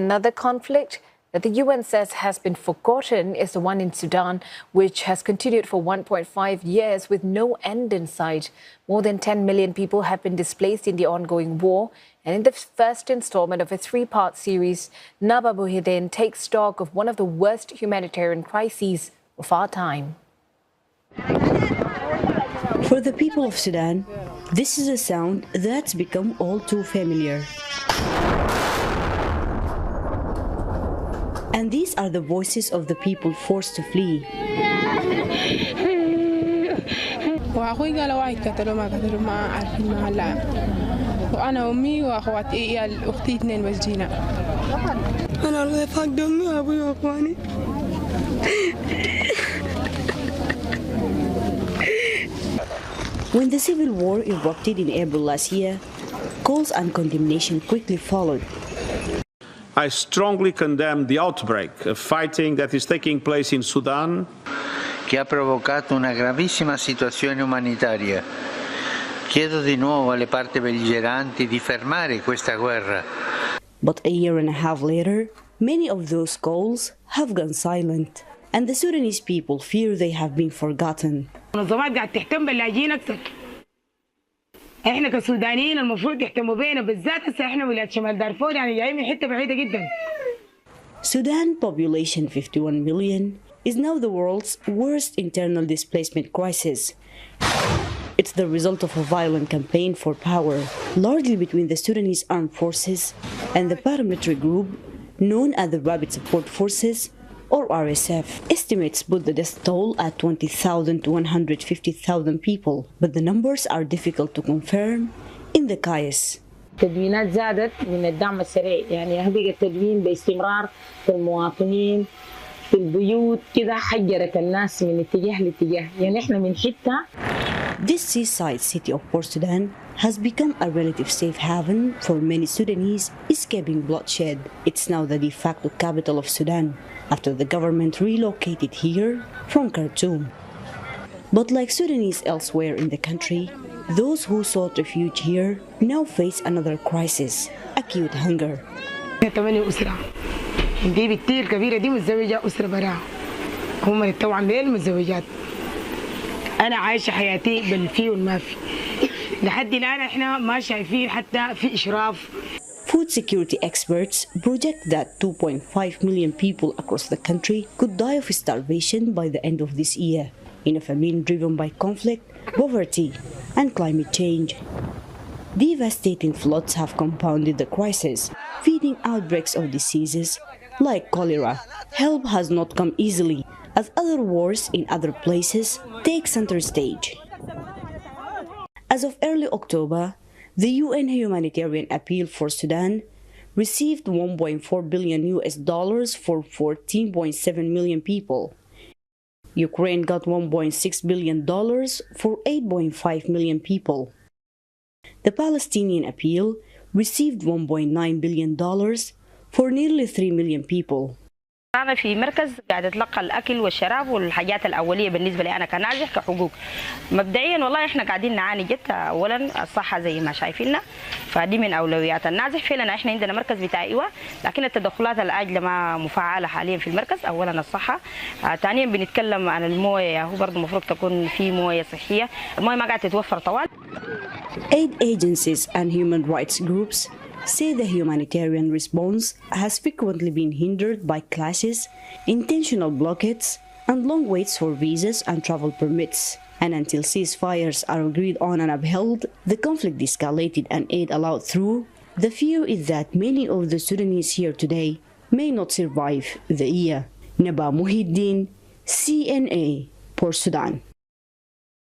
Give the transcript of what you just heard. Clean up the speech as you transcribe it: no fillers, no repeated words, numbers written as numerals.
Another conflict that the UN says has been forgotten is the one in Sudan, which has continued for 1.5 years with no end in sight. More than 10 million people have been displaced in the ongoing war. And in the first installment of a three-part series, Naba Mohiedeen takes stock of one of the worst humanitarian crises of our time. For the people of Sudan, this is a sound that's become all too familiar. And these are the voices of the people forced to flee. When the civil war erupted in April last year, calls and condemnation quickly followed. I strongly condemn the outbreak of fighting that is taking place in Sudan, che ha provocato una gravissima situazione umanitaria. Chiedo di nuovo alle parti belligeranti di fermare questa guerra. But a year and a half later, many of those calls have gone silent, and the Sudanese people fear they have been forgotten. المنظمات قاعد تهتم باللاجئين اكثر. احنا كسودانيين المفروض يهتموا بينا بالذات هسه احنا ولاية شمال دارفور يعني جايين من حته بعيده جدا. Sudan, population 51 million, is now the world's worst internal displacement crisis. It's the result of a violent campaign for power, largely between the Sudanese armed forces and the paramilitary group known as the Rapid Support Forces, or RSF. Estimates put the death toll at 20,000 to 150,000 people, but the numbers are difficult to confirm in the CAIS. التدوينات زادت من الدعم السريع، يعني بقى التدوين باستمرار في المواطنين في البيوت كده حجرت الناس من اتجاه لاتجاه، يعني احنا من حته. This seaside city of Port Sudan has become a relative safe haven for many Sudanese escaping bloodshed. It's now the de facto capital of Sudan, after the government relocated here from Khartoum. But like Sudanese elsewhere in the country, those who sought refuge here now face another crisis, acute hunger. دي بكتير كبيرة، دي متزوجة أسرة براها، هم طبعا ليل متزوجات. أنا عايشة حياتي بالفي والما في، لحد الآن إحنا ما شايفين حتى في إشراف. Food security experts project that 2.5 million people across the country could die of starvation by the end of this year, in a famine driven by conflict, poverty, and climate change. Devastating floods have compounded the crisis, feeding outbreaks of diseases like cholera. Help has not come easily, as other wars in other places take center stage. As of early October, the UN Humanitarian Appeal for Sudan received $1.4 billion for 14.7 million people. Ukraine got $1.6 billion for 8.5 million people. The Palestinian Appeal received $1.9 billion for nearly 3 million people. أنا في مركز قاعد أتلقى الأكل والشراب والحاجات الأولية بالنسبة لي أنا كناجح كحقوق. مبدئيا والله إحنا قاعدين نعاني جدا، أولا الصحة زي ما شايفيننا، فدي من أولويات الناجح. فعلا إحنا عندنا مركز بتاع إيوة، لكن التدخلات العاجلة ما مفعلة حاليا في المركز. أولا الصحة، ثانيا بنتكلم عن الموية، هو برضه المفروض تكون في موية صحية، الموية ما قاعدة تتوفر طوال. Aid agencies and human rights groups say the humanitarian response has frequently been hindered by clashes, intentional blockades, and long waits for visas and travel permits. And until ceasefires are agreed on and upheld, the conflict escalated and aid allowed through, the fear is that many of the Sudanese here today may not survive the year. Naba Mohiedeen, CNA, Port Sudan.